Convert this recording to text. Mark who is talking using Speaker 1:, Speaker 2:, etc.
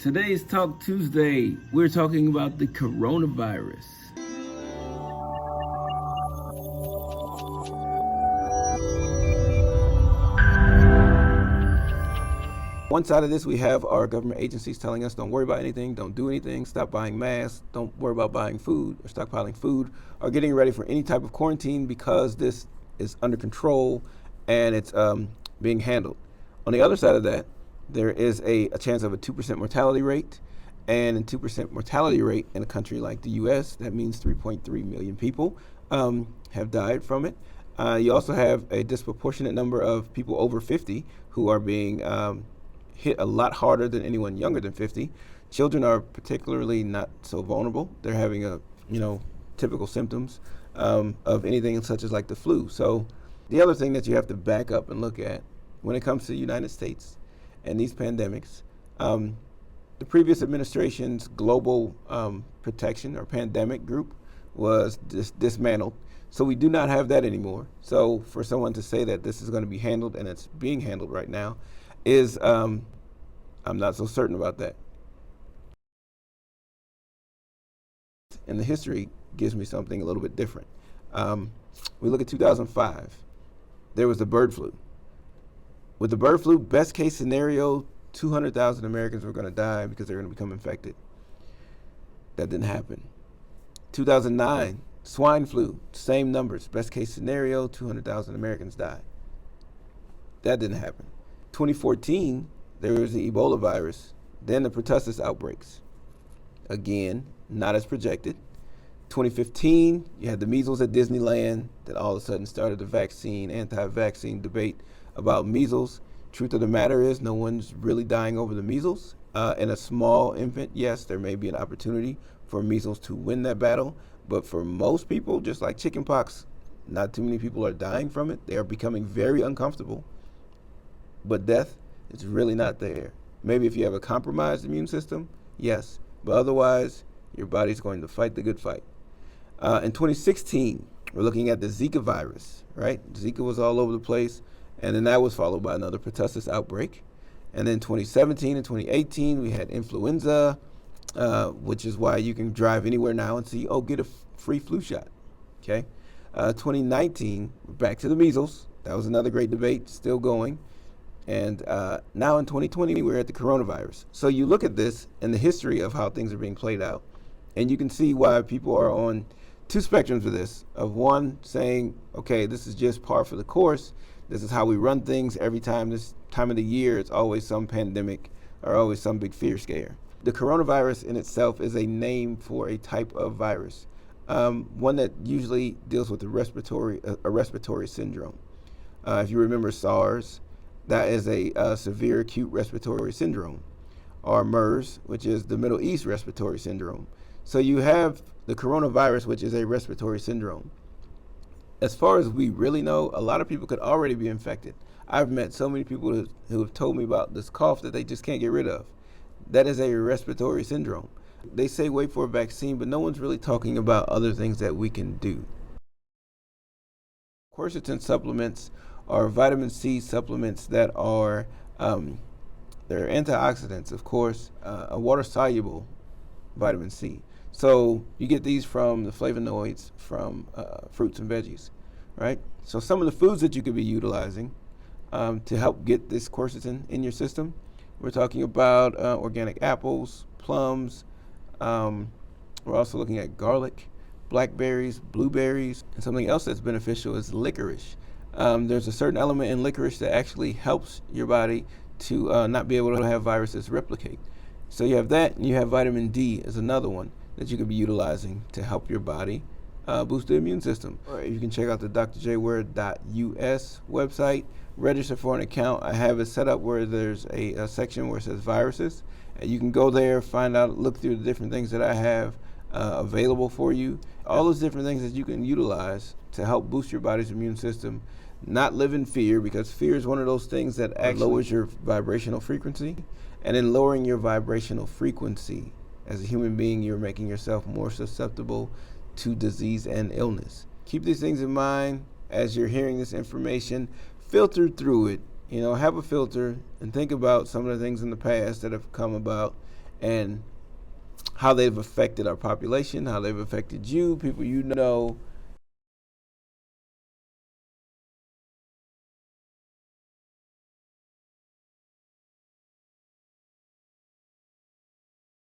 Speaker 1: Today's Talk Tuesday. We're talking about the coronavirus.
Speaker 2: One side of this, we have our government agencies telling us don't worry about anything, don't do anything, stop buying masks, don't worry about buying food or stockpiling food, or getting ready for any type of quarantine because this is under control and it's being handled. On the other side of that, there is a chance of a 2% mortality rate, and a 2% mortality rate in a country like the U.S., that means 3.3 million people have died from it. You also have a disproportionate number of people over 50 who are being hit a lot harder than anyone younger than 50. Children are particularly not so vulnerable. They're having typical symptoms of anything such as like the flu. So the other thing that you have to back up and look at when it comes to the United States and these pandemics, the previous administration's global protection or pandemic group was dismantled. So we do not have that anymore. So for someone to say that this is going to be handled, and it's being handled right now, is I'm not so certain about that. And the history gives me something a little bit different. We look at 2005. There was the bird flu. With the bird flu, best case scenario, 200,000 Americans were going to die because they're going to become infected. That didn't happen. 2009, swine flu, same numbers. Best case scenario, 200,000 Americans died. That didn't happen. 2014, there was the Ebola virus, then the pertussis outbreaks. Again, not as projected. 2015, you had the measles at Disneyland that all of a sudden started the anti-vaccine debate about measles. Truth of the matter is no one's really dying over the measles. In a small infant, yes, there may be an opportunity for measles to win that battle, but for most people, just like chickenpox, not too many people are dying from it. They are becoming very uncomfortable, but death is really not there. Maybe if you have a compromised immune system, yes, but otherwise, your body's going to fight the good fight. In 2016, we're looking at the Zika virus, right? Zika was all over the place, and then that was followed by another pertussis outbreak. And then 2017 and 2018, we had influenza, which is why you can drive anywhere now and see, get a free flu shot, okay? 2019, we're back to the measles. That was another great debate, still going. And now in 2020, we're at the coronavirus. So you look at this and the history of how things are being played out, and you can see why people are on two spectrums of this. Of one saying, okay, this is just par for the course. This is how we run things every time. This time of the year, it's always some pandemic or always some big fear scare. The coronavirus in itself is a name for a type of virus, one that usually deals with a respiratory syndrome. If you remember SARS, that is a severe acute respiratory syndrome, or MERS, which is the Middle East respiratory syndrome. So you have the coronavirus, which is a respiratory syndrome. As far as we really know, a lot of people could already be infected. I've met so many people who have told me about this cough that they just can't get rid of. That is a respiratory syndrome. They say wait for a vaccine, but no one's really talking about other things that we can do. Quercetin supplements are vitamin C supplements that are they're antioxidants, of course, a water-soluble vitamin C. So you get these from the flavonoids from fruits and veggies, right? So some of the foods that you could be utilizing to help get this quercetin in your system, we're talking about organic apples, plums. We're also looking at garlic, blackberries, blueberries, and something else that's beneficial is licorice. There's a certain element in licorice that actually helps your body to not be able to have viruses replicate. So you have that, and you have vitamin D as another one that you could be utilizing to help your body boost the immune system. Or you can check out the drjware.us website, register for an account. I have it set up where there's a section where it says viruses, and you can go there, find out, look through the different things that I have available for you. All those different things that you can utilize to help boost your body's immune system. Not live in fear, because fear is one of those things that actually lowers your vibrational frequency. And in lowering your vibrational frequency, as a human being, you're making yourself more susceptible to disease and illness. Keep these things in mind as you're hearing this information. Filter through it. Have a filter and think about some of the things in the past that have come about, and how they've affected our population, how they've affected you, people you know,